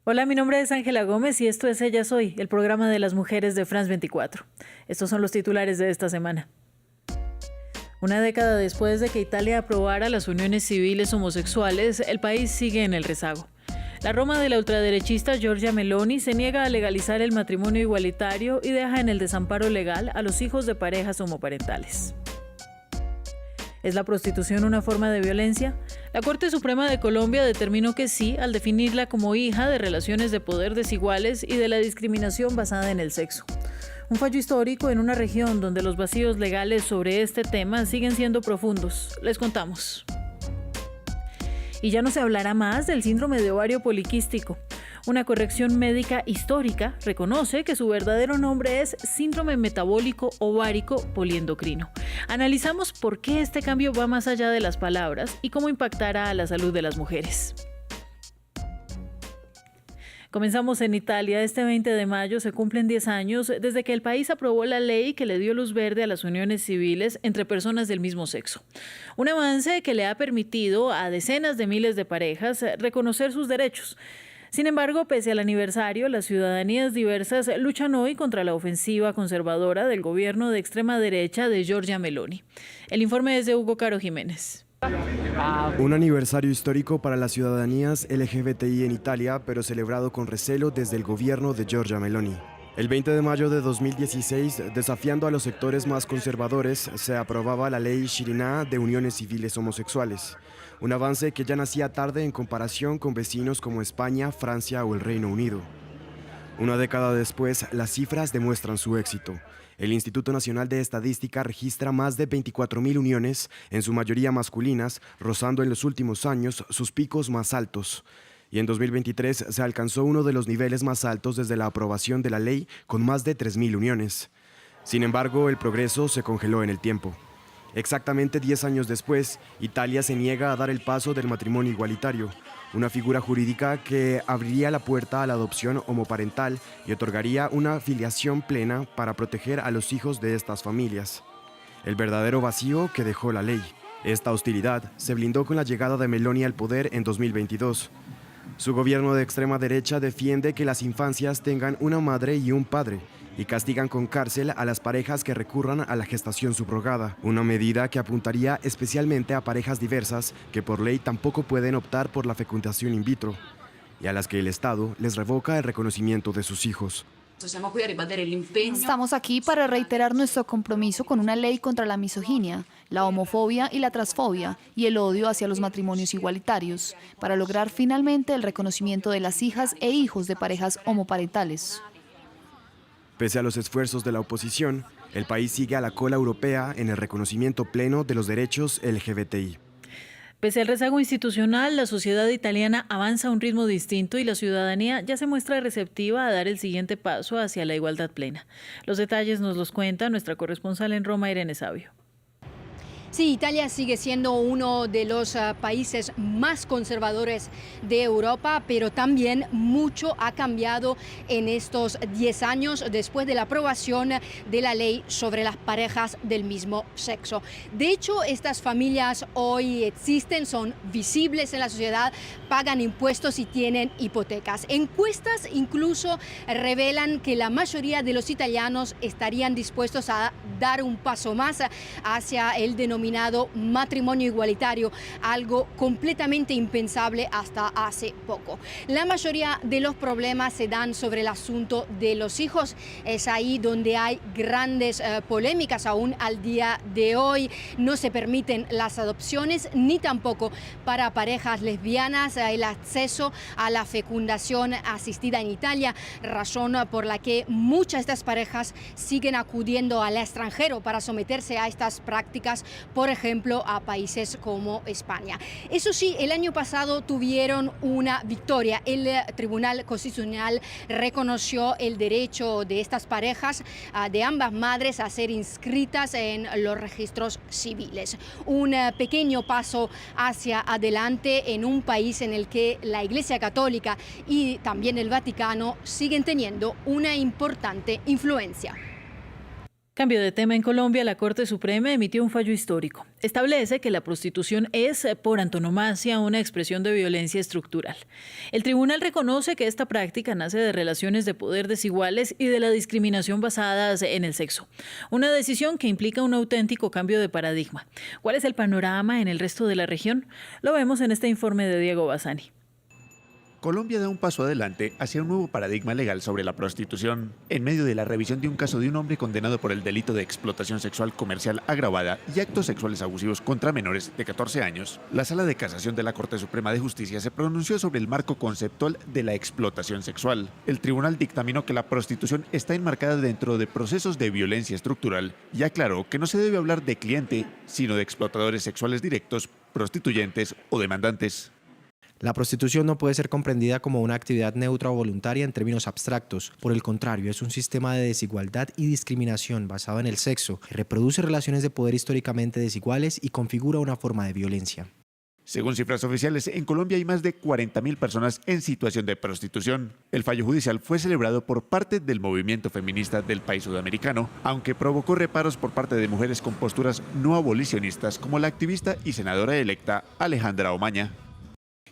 Hola, mi nombre es Ángela Gómez y esto es Ella Soy, el programa de las mujeres de France 24. Estos son los titulares de esta semana. Una década después de que Italia aprobara las uniones civiles homosexuales, el país sigue en el rezago. La Roma de la ultraderechista Giorgia Meloni se niega a legalizar el matrimonio igualitario y deja en el desamparo legal a los hijos de parejas homoparentales. ¿Es la prostitución una forma de violencia? La Corte Suprema de Colombia determinó que sí, al definirla como hija de relaciones de poder desiguales y de la discriminación basada en el sexo. Un fallo histórico en una región donde los vacíos legales sobre este tema siguen siendo profundos. Les contamos. Y ya no se hablará más del síndrome de ovario poliquístico. Una corrección médica histórica reconoce que su verdadero nombre es síndrome metabólico ovárico poliendocrino. Analizamos por qué este cambio va más allá de las palabras y cómo impactará a la salud de las mujeres. Comenzamos en Italia. Este 20 de mayo se cumplen 10 años desde que el país aprobó la ley que le dio luz verde a las uniones civiles entre personas del mismo sexo. Un avance que le ha permitido a decenas de miles de parejas reconocer sus derechos. Sin embargo, pese al aniversario, las ciudadanías diversas luchan hoy contra la ofensiva conservadora del gobierno de extrema derecha de Giorgia Meloni. El informe es de Hugo Caro Jiménez. Un aniversario histórico para las ciudadanías LGBTI en Italia, pero celebrado con recelo desde el gobierno de Giorgia Meloni. El 20 de mayo de 2016, desafiando a los sectores más conservadores, se aprobaba la ley Scirinà de uniones civiles homosexuales. Un avance que ya nacía tarde en comparación con vecinos como España, Francia o el Reino Unido. Una década después, las cifras demuestran su éxito. El Instituto Nacional de Estadística registra más de 24.000 uniones, en su mayoría masculinas, rozando en los últimos años sus picos más altos. Y en 2023 se alcanzó uno de los niveles más altos desde la aprobación de la ley, con más de 3.000 uniones. Sin embargo, el progreso se congeló en el tiempo. Exactamente 10 años después, Italia se niega a dar el paso del matrimonio igualitario, una figura jurídica que abriría la puerta a la adopción homoparental y otorgaría una filiación plena para proteger a los hijos de estas familias. El verdadero vacío que dejó la ley. Esta hostilidad se blindó con la llegada de Meloni al poder en 2022. Su gobierno de extrema derecha defiende que las infancias tengan una madre y un padre, y castigan con cárcel a las parejas que recurran a la gestación subrogada, una medida que apuntaría especialmente a parejas diversas que por ley tampoco pueden optar por la fecundación in vitro, y a las que el Estado les revoca el reconocimiento de sus hijos. Estamos aquí para reiterar nuestro compromiso con una ley contra la misoginia, la homofobia y la transfobia y el odio hacia los matrimonios igualitarios, para lograr finalmente el reconocimiento de las hijas e hijos de parejas homoparentales. Pese a los esfuerzos de la oposición, el país sigue a la cola europea en el reconocimiento pleno de los derechos LGBTI. Pese al rezago institucional, la sociedad italiana avanza a un ritmo distinto y la ciudadanía ya se muestra receptiva a dar el siguiente paso hacia la igualdad plena. Los detalles nos los cuenta nuestra corresponsal en Roma, Irene Sabio. Sí, Italia sigue siendo uno de los países más conservadores de Europa, pero también mucho ha cambiado en estos 10 años después de la aprobación de la ley sobre las parejas del mismo sexo. De hecho, estas familias hoy existen, son visibles en la sociedad, pagan impuestos y tienen hipotecas. Encuestas incluso revelan que la mayoría de los italianos estarían dispuestos a dar un paso más hacia el denominado matrimonio igualitario, algo completamente impensable hasta hace poco. La mayoría de los problemas se dan sobre el asunto de los hijos. Es ahí donde hay grandes polémicas aún al día de hoy. No se permiten las adopciones ni tampoco para parejas lesbianas el acceso a la fecundación asistida en Italia, razón por la que muchas de estas parejas siguen acudiendo al extranjero para someterse a estas prácticas, por ejemplo, a países como España. Eso sí, el año pasado tuvieron una victoria. El Tribunal Constitucional reconoció el derecho de estas parejas, de ambas madres, a ser inscritas en los registros civiles. Un pequeño paso hacia adelante en un país en el que la Iglesia Católica y también el Vaticano siguen teniendo una importante influencia. Cambio de tema. En Colombia, la Corte Suprema emitió un fallo histórico. Establece que la prostitución es, por antonomasia, una expresión de violencia estructural. El tribunal reconoce que esta práctica nace de relaciones de poder desiguales y de la discriminación basadas en el sexo. Una decisión que implica un auténtico cambio de paradigma. ¿Cuál es el panorama en el resto de la región? Lo vemos en este informe de Diego Bassani. Colombia da un paso adelante hacia un nuevo paradigma legal sobre la prostitución. En medio de la revisión de un caso de un hombre condenado por el delito de explotación sexual comercial agravada y actos sexuales abusivos contra menores de 14 años, la Sala de Casación de la Corte Suprema de Justicia se pronunció sobre el marco conceptual de la explotación sexual. El tribunal dictaminó que la prostitución está enmarcada dentro de procesos de violencia estructural y aclaró que no se debe hablar de cliente, sino de explotadores sexuales directos, prostituyentes o demandantes. La prostitución no puede ser comprendida como una actividad neutra o voluntaria en términos abstractos. Por el contrario, es un sistema de desigualdad y discriminación basado en el sexo, que reproduce relaciones de poder históricamente desiguales y configura una forma de violencia. Según cifras oficiales, en Colombia hay más de 40.000 personas en situación de prostitución. El fallo judicial fue celebrado por parte del movimiento feminista del país sudamericano, aunque provocó reparos por parte de mujeres con posturas no abolicionistas como la activista y senadora electa Alejandra Omaña.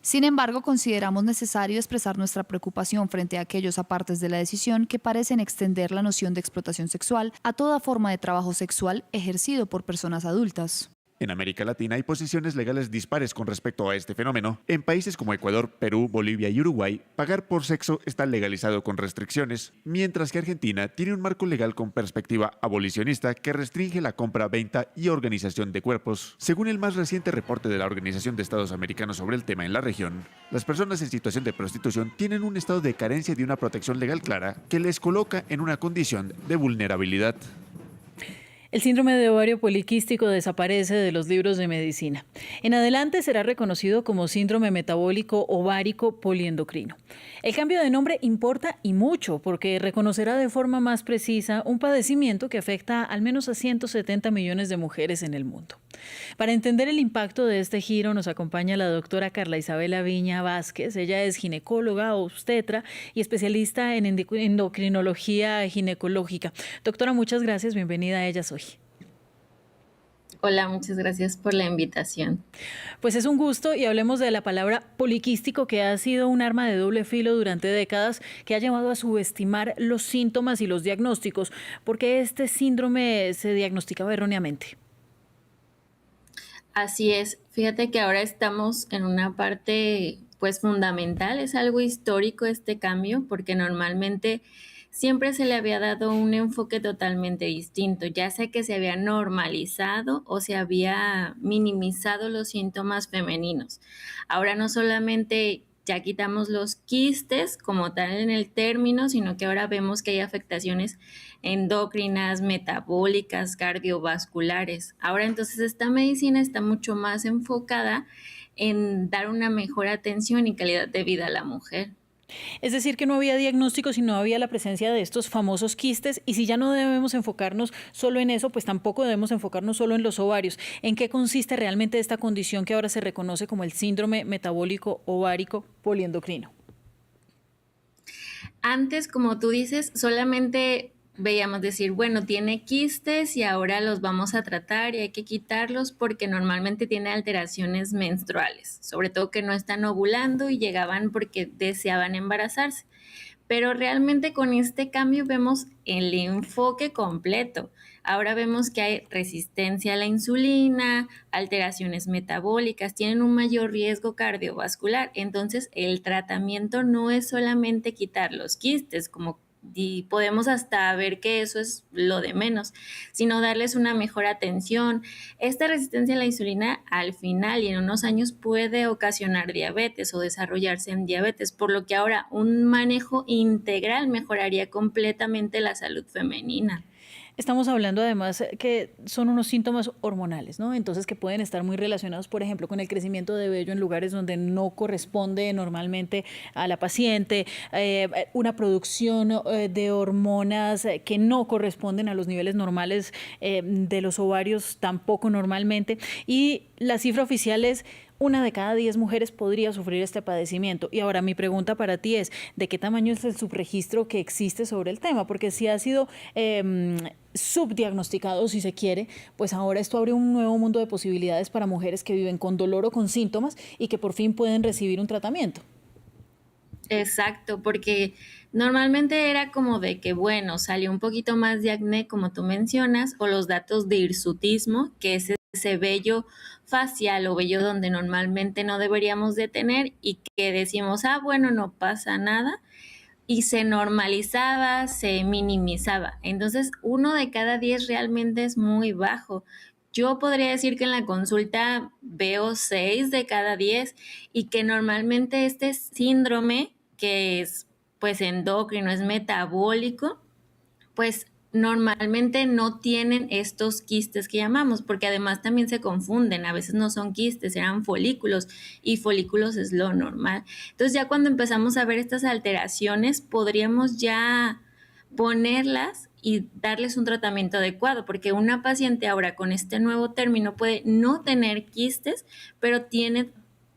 Sin embargo, consideramos necesario expresar nuestra preocupación frente a aquellos apartes de la decisión que parecen extender la noción de explotación sexual a toda forma de trabajo sexual ejercido por personas adultas. En América Latina hay posiciones legales dispares con respecto a este fenómeno. En países como Ecuador, Perú, Bolivia y Uruguay, pagar por sexo está legalizado con restricciones, mientras que Argentina tiene un marco legal con perspectiva abolicionista que restringe la compra, venta y organización de cuerpos. Según el más reciente reporte de la Organización de Estados Americanos sobre el tema en la región, las personas en situación de prostitución tienen un estado de carencia de una protección legal clara que les coloca en una condición de vulnerabilidad. El síndrome de ovario poliquístico desaparece de los libros de medicina. En adelante será reconocido como síndrome metabólico ovárico poliendocrino. El cambio de nombre importa y mucho porque reconocerá de forma más precisa un padecimiento que afecta al menos a 170 millones de mujeres en el mundo. Para entender el impacto de este giro nos acompaña la doctora Carla Isabela Viña Vázquez. Ella es ginecóloga, obstetra y especialista en endocrinología ginecológica. Doctora, muchas gracias. Bienvenida a Ellas Hoy. Hola, muchas gracias por la invitación. Pues es un gusto y hablemos de la palabra poliquístico, que ha sido un arma de doble filo durante décadas, que ha llevado a subestimar los síntomas y los diagnósticos, porque este síndrome se diagnosticaba erróneamente. Así es, fíjate que ahora estamos en una parte pues fundamental, es algo histórico este cambio, porque normalmente siempre se le había dado un enfoque totalmente distinto, ya sea que se había normalizado o se había minimizado los síntomas femeninos. Ahora no solamente ya quitamos los quistes como tal en el término, sino que ahora vemos que hay afectaciones endocrinas, metabólicas, cardiovasculares. Ahora entonces esta medicina está mucho más enfocada en dar una mejor atención y calidad de vida a la mujer. Es decir, que no había diagnóstico, sino había la presencia de estos famosos quistes, y si ya no debemos enfocarnos solo en eso, pues tampoco debemos enfocarnos solo en los ovarios. ¿En qué consiste realmente esta condición que ahora se reconoce como el síndrome metabólico ovárico poliendocrino? Antes, como tú dices, solamente veíamos decir, bueno, tiene quistes y ahora los vamos a tratar y hay que quitarlos porque normalmente tiene alteraciones menstruales, sobre todo que no están ovulando y llegaban porque deseaban embarazarse. Pero realmente con este cambio vemos el enfoque completo. Ahora vemos que hay resistencia a la insulina, alteraciones metabólicas, tienen un mayor riesgo cardiovascular. Entonces, el tratamiento no es solamente quitar los quistes, y podemos hasta ver que eso es lo de menos, sino darles una mejor atención. Esta resistencia a la insulina al final y en unos años puede ocasionar diabetes o desarrollarse en diabetes, por lo que ahora un manejo integral mejoraría completamente la salud femenina. Estamos hablando además que son unos síntomas hormonales, ¿no? Entonces que pueden estar muy relacionados, por ejemplo, con el crecimiento de vello en lugares donde no corresponde normalmente a la paciente, una producción de hormonas que no corresponden a los niveles normales de los ovarios, tampoco normalmente. Y la cifra oficial es 1 de cada 10 mujeres podría sufrir este padecimiento. Y ahora mi pregunta para ti es, ¿de qué tamaño es el subregistro que existe sobre el tema? Porque si ha sido subdiagnosticados, si se quiere, pues ahora esto abre un nuevo mundo de posibilidades para mujeres que viven con dolor o con síntomas y que por fin pueden recibir un tratamiento. Exacto, porque normalmente era como de que, bueno, salió un poquito más de acné, como tú mencionas, o los datos de hirsutismo, que es ese vello facial o vello donde normalmente no deberíamos de tener y que decimos, ah, bueno, no pasa nada, y se normalizaba, se minimizaba. Entonces, 1 de cada 10 realmente es muy bajo. Yo podría decir que en la consulta veo 6 de cada 10 y que normalmente este síndrome, que es pues endocrino, es metabólico, pues normalmente no tienen estos quistes que llamamos, porque además también se confunden, a veces no son quistes, eran folículos y folículos es lo normal. Entonces ya cuando empezamos a ver estas alteraciones, podríamos ya ponerlas y darles un tratamiento adecuado, porque una paciente ahora con este nuevo término puede no tener quistes, pero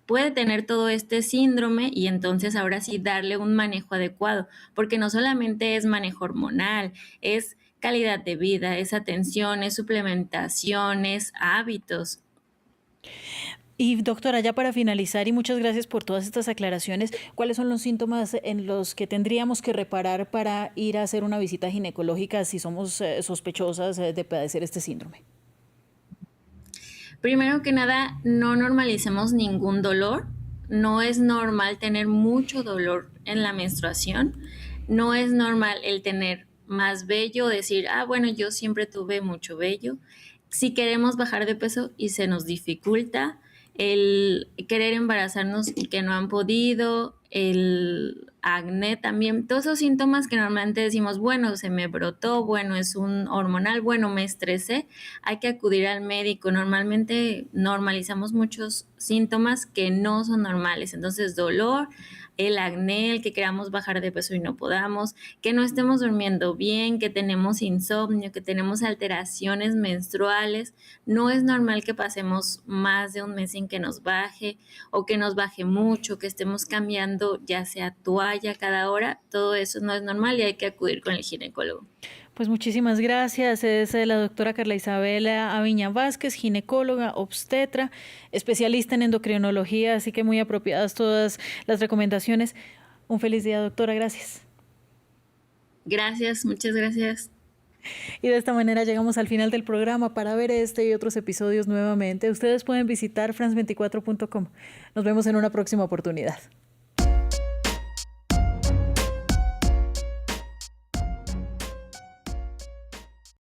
puede tener todo este síndrome y entonces ahora sí darle un manejo adecuado, porque no solamente es manejo hormonal, es calidad de vida, es atención, es suplementación, es hábitos. Y doctora, ya para finalizar, y muchas gracias por todas estas aclaraciones, ¿cuáles son los síntomas en los que tendríamos que reparar para ir a hacer una visita ginecológica si somos sospechosas de padecer este síndrome? Primero que nada, no normalicemos ningún dolor. No es normal tener mucho dolor en la menstruación. No es normal el tener más vello, decir, ah, bueno, yo siempre tuve mucho vello. Si queremos bajar de peso y se nos dificulta, el querer embarazarnos y que no han podido, el acné también, todos esos síntomas que normalmente decimos, bueno, se me brotó, bueno, es un hormonal, bueno, me estresé, hay que acudir al médico. Normalmente normalizamos muchos síntomas que no son normales, entonces dolor, el acné, el que queramos bajar de peso y no podamos, que no estemos durmiendo bien, que tenemos insomnio, que tenemos alteraciones menstruales. No es normal que pasemos más de un mes sin que nos baje o que nos baje mucho, que estemos cambiando ya sea toalla cada hora. Todo eso no es normal y hay que acudir con el ginecólogo. Pues muchísimas gracias. Es la doctora Carla Isabela Aviña Vázquez, ginecóloga, obstetra, especialista en endocrinología, así que muy apropiadas todas las recomendaciones. Un feliz día, doctora. Gracias. Gracias, muchas gracias. Y de esta manera llegamos al final del programa. Para ver este y otros episodios nuevamente, ustedes pueden visitar france24.com. Nos vemos en una próxima oportunidad.